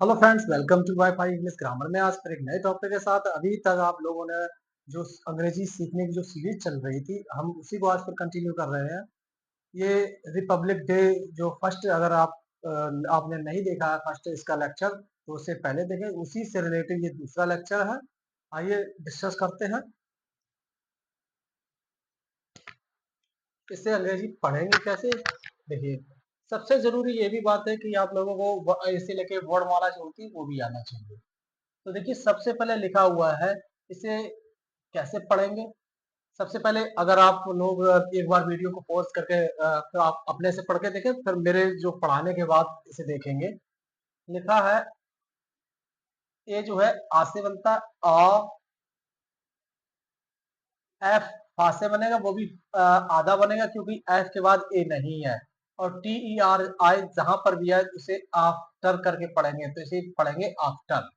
Hello friends, welcome to WiFi English grammar में आज फिर एक नए टॉपिक के साथ। अभी तक आप लोगों ने जो अंग्रेजी सीखने की जो सीरीज चल रही थी, हम उसी को आज फिर कंटिन्यू कर रहे हैं। ये रिपब्लिक डे जो फर्स्ट, अगर आपने नहीं देखा है फर्स्ट इसका लेक्चर, तो उससे पहले देखें। उसी से रिलेटेड ये दूसरा लेक्चर है। आइए डिस्कस करते हैं। इससे अंग्रेजी पढ़ेंगे कैसे, देखिए। सबसे जरूरी ये भी बात है कि आप लोगों को इसे लेके वर्णमाला जो होती है वो भी आना चाहिए। तो देखिए, सबसे पहले लिखा हुआ है, इसे कैसे पढ़ेंगे। सबसे पहले अगर आप लोग एक बार वीडियो को पॉज करके फिर आप अपने से पढ़ के देखें, फिर मेरे जो पढ़ाने के बाद इसे देखेंगे। लिखा है, ये जो है आ से बनता है, आ, एफ फा से बनेगा, वो भी आधा बनेगा क्योंकि एफ के बाद ए नहीं है। और टी ई आर आई जहां पर भी है उसे आफ्टर करके पढ़ेंगे, तो इसे पढ़ेंगे आफ्टर।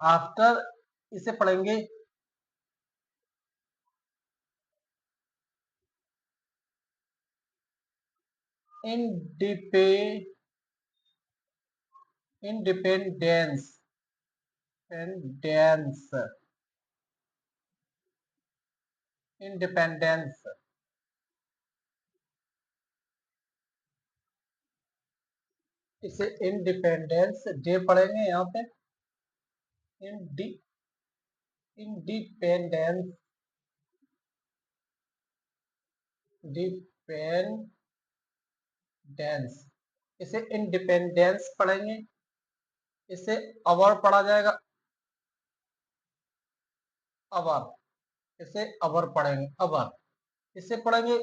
आफ्टर इसे पढ़ेंगे इंडिपे इंडिपेंडेंस इंडिपेंडेंस इंडिपेंडेंस। इसे इंडिपेंडेंस डे पढ़ेंगे यहाँ पे। इंडि इंडिपेंडेंस डिपेंडेंस, इसे इंडिपेंडेंस पढ़ेंगे। इसे अवर पढ़ा जाएगा, अवर। इसे अवर पढ़ेंगे, अवर। इसे पढ़ेंगे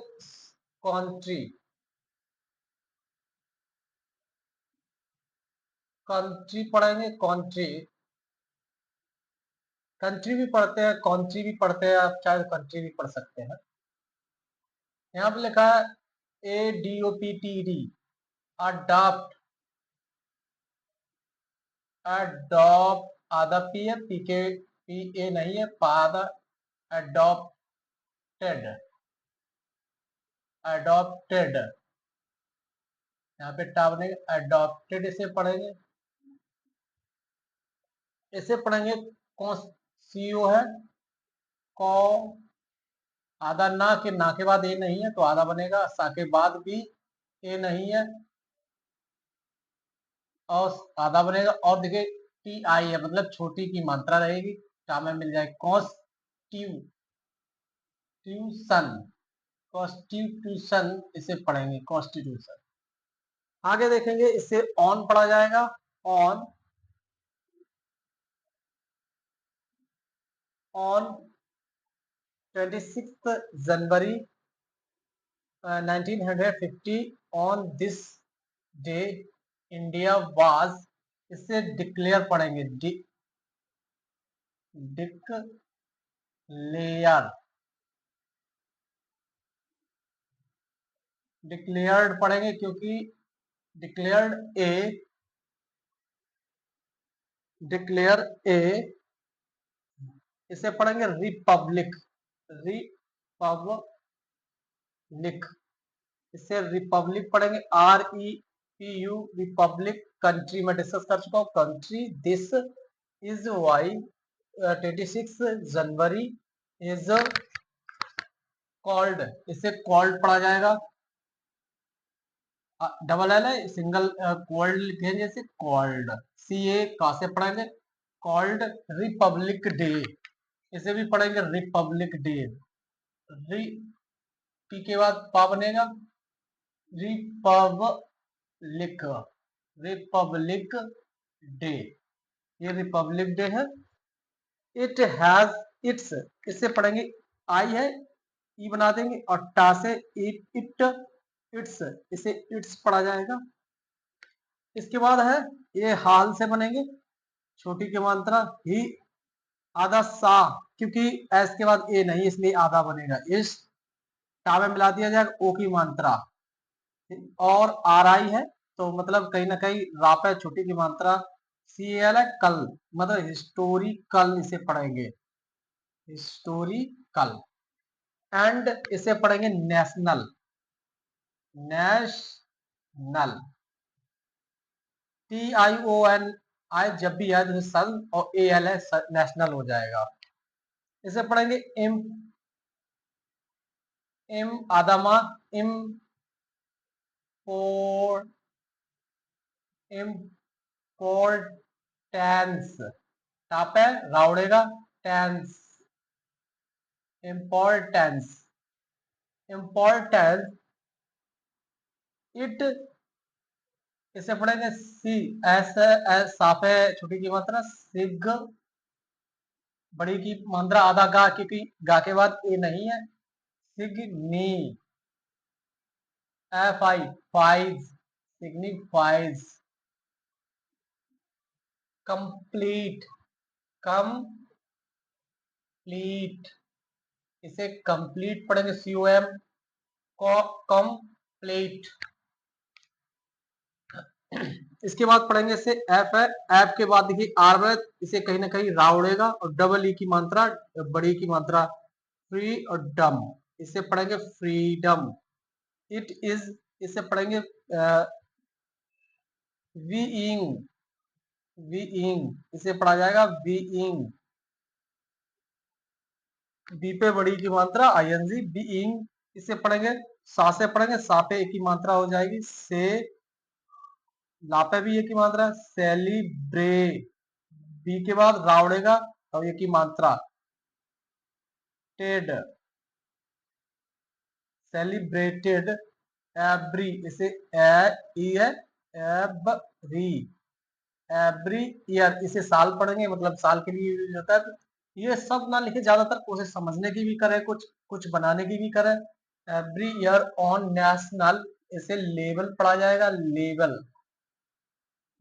कंट्री, कंट्री पढ़ेंगे, कंट्री। कंट्री भी पढ़ते हैं, कंट्री भी पढ़ते हैं, आप चाहे कंट्री भी पढ़ सकते हैं। यहाँ पे लिखा है ADOPTD, अडॉप्ट। अडॉप्ट, आधा पी है, पी के पी ए नहीं है, पादा। Adopted, adopted. यहाँ पे टा बनेगा अडॉप्टेड, इसे पढ़ेंगे। इसे पढ़ेंगे कौन, सीओ है, कौ। आधा ना के बाद ए नहीं है तो आधा बनेगा, सा के बाद भी ए नहीं है और आधा बनेगा। और देखिए टी आई है, मतलब छोटी की मात्रा रहेगी, टा में मिल जाए कॉन्स्टिट्यूशन, कॉन्स्टिट्यूशन इसे पढ़ेंगे, कॉन्स्टिट्यूशन। आगे देखेंगे, इससे ऑन पढ़ा जाएगा, on. On 26 January 1950, on this day India was, इससे डिक्लेयर पढ़ेंगे, डिक्लेयर, डिक्लेयर्ड पढ़ेंगे क्योंकि डिक्लेयर्ड ए, डिक्लेयर ए। इसे पढ़ेंगे रिपब्लिक, रिपब्लिक। इससे रिपब्लिक पढ़ेंगे, REPU, रिपब्लिक। कंट्री में डिस्कस कर चुका हूँ, country. This is why 26 January is called, इसे कॉल्ड पढ़ा जाएगा। डबल एल है, सिंगल कॉल्ड लिखेंगे, जैसे कॉल्ड, CA का से पढ़ेंगे, कॉल्ड रिपब्लिक डे। इसे भी पढ़ेंगे रिपब्लिक डे। री पी के बाद पा बनेगा, रिपब्लिक, रिपब्लिक डे। ये रिपब्लिक डे है। इट हैज इट्स, इससे पढ़ेंगे, आई है, ई बना देंगे और टा से इट, इट्स, इसे इट्स पढ़ा जाएगा। इसके बाद है, ये हाल से बनेंगे, छोटी की मात्रा ही, आधा सा, क्योंकि एस के बाद ए नहीं इसलिए आधा बनेगा, इस टा में मिला दिया जाएगा, ओ की मात्रा। और आर आई है, तो मतलब कहीं ना कहीं राप है, छोटी की मात्रा। CAL है, कल, मतलब हिस्टोरिकल इसे पढ़ेंगे, हिस्टोरिकल। एंड इसे पढ़ेंगे नेशनल, नेशनल। TIONI जब भी है तो सन और AL है नेशनल हो जाएगा। इसे पढ़ेंगे इम आदमा इम्पोर्ट इम्पोर्टेंस टापे रावड़ेगा टेंस इम्पोर्टेंस इम्पोर्टेंस इट इसे पढ़ेंगे सी एस एस साफे छोटी की मात्रा सिग बड़ी की मात्रा आधा गा क्योंकि गा के बाद ए नहीं है signifies signifies complete complete इसे कंप्लीट पढ़ेंगे COM कंप्लीट। इसके बाद पढ़ेंगे इसे एफ है एफ के बाद देखिए आर है इसे कहीं ना कहीं रावड़ेगा और डबल ई की मात्रा बड़ी की मात्रा फ्री और डम इसे पढ़ेंगे फ्रीडम। इट इज इसे पढ़ेंगे वीइंग वीइंग इसे पढ़ा जाएगा वीइंग बी पे बड़ी की मात्रा आईएनजी बीइंग इसे पढ़ेंगे सा से पढ़ेंगे सा पे एक की मात्रा हो जाएगी से लापे भी एक की मात्रा सेलिब्रे बी के बाद रावड़ेगा और एक की मात्रा टेड सेलिब्रेटेड एवरी इसे ई है एवरी एवरी ईयर इसे साल पढ़ेंगे मतलब साल के लिए यूज होता है। ये सब ना लिखे ज्यादातर कोशिश समझने की भी करे कुछ बनाने की भी करे। एवरी ईयर ऑन नेशनल इसे लेवल पढ़ा जाएगा लेवल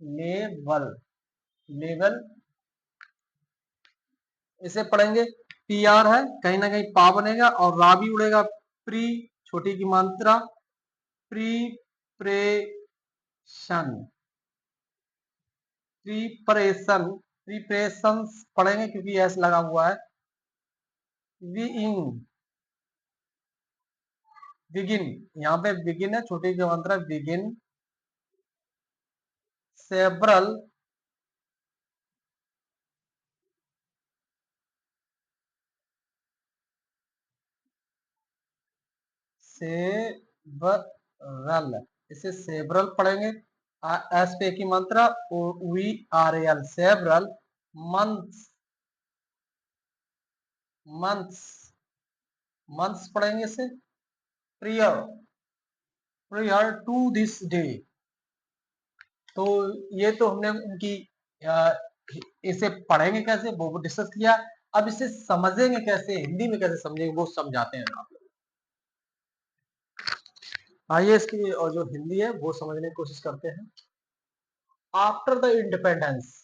लेवल लेवल इसे पढ़ेंगे PR है कहीं ना कहीं पा बनेगा और रा भी उड़ेगा प्री छोटी की मात्रा प्रीपरेशन प्रीपरेशन पढ़ेंगे क्योंकि एस लगा हुआ है वीइंग बिगिन यहाँ पे बिगिन है छोटी की मात्रा बिगिन सेवरल सेवरल इसे सेवरल पढ़ेंगे एस पे की मात्रा VRAL several months months months पढ़ेंगे इसे prior prior to this day. तो ये तो हमने उनकी इसे पढ़ेंगे कैसे वो डिस्कस किया। अब इसे समझेंगे कैसे हिंदी में कैसे समझेंगे वो समझाते हैं आप लोग। आइए इसकी और जो हिंदी है वो समझने की कोशिश करते हैं। आफ्टर द इंडिपेंडेंस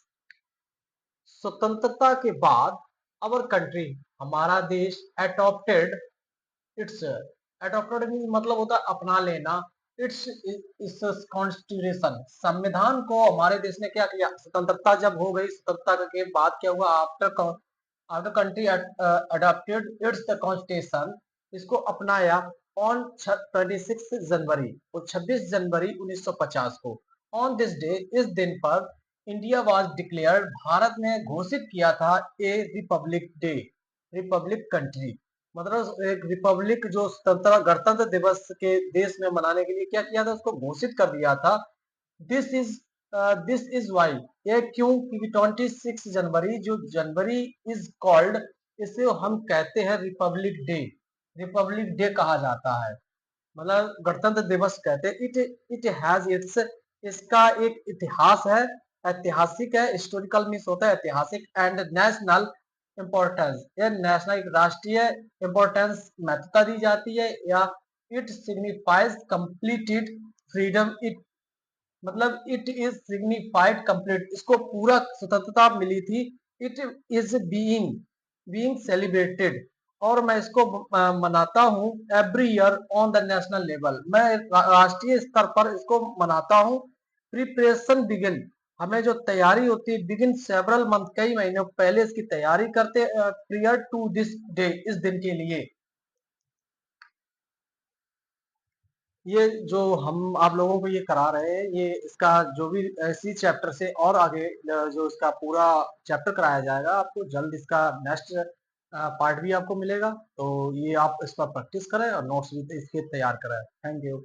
स्वतंत्रता के बाद अवर कंट्री हमारा देश एडॉप्टेड इट्स एडॉप्टेड मतलब होता है अपना लेना इट्स इस कॉन्स्टिट्यूशन संविधान को हमारे देश ने क्या किया स्वतंत्रता जब हो गई स्वतंत्रता के बाद क्या हुआ after country adopted it's the constitution इसको अपनाया ऑन 26 जनवरी और 26 जनवरी 1950 को ऑन दिस डे इस दिन पर इंडिया वाज डिक्लेयर्ड भारत ने घोषित किया था ए रिपब्लिक डे रिपब्लिक कंट्री मतलब एक रिपब्लिक जो स्वतंत्रता गणतंत्र दिवस के देश में मनाने के लिए क्या किया था उसको घोषित कर दिया था। This is this is why ये क्यों क्योंकि 26 जनवरी जो जनवरी इज कॉल्ड इसे हम कहते हैं रिपब्लिक डे कहा जाता है मतलब गणतंत्र दिवस कहते हैं। इट इट हैज इट्स इसका एक इतिहास है ऐतिहासिक है हिस्टोरिकल मीन्स होता है ऐतिहासिक एंड नेशनल इम्पोर्टेंस ये नेशनल राष्ट्रीय इम्पोर्टेंस महत्वता दी जाती है या it signifies completed freedom it मतलब इट इज सिग्निफाइड कंप्लीट इसको पूरा स्वतंत्रता मिली थी। इट इज बीइंग सेलिब्रेटेड और मैं इसको मनाता हूँ every year on the national level मैं राष्ट्रीय स्तर पर इसको मनाता हूँ। प्रिपरेशन बिगिन हमें जो तैयारी होती है बिगिन सेवरल मंथ कई महीनों पहले इसकी तैयारी करते प्रियर टू दिस डे इस दिन के लिए। ये जो हम आप लोगों को ये करा रहे हैं, ये इसका जो भी इसी चैप्टर से और आगे जो इसका पूरा चैप्टर कराया जाएगा, आपको जल्द इसका नेक्स्ट पार्ट भी आपको मिलेगा। तो ये आप इस पर प्रैक्टिस करें और नोट्स भी इसके तैयार करें। Thank you.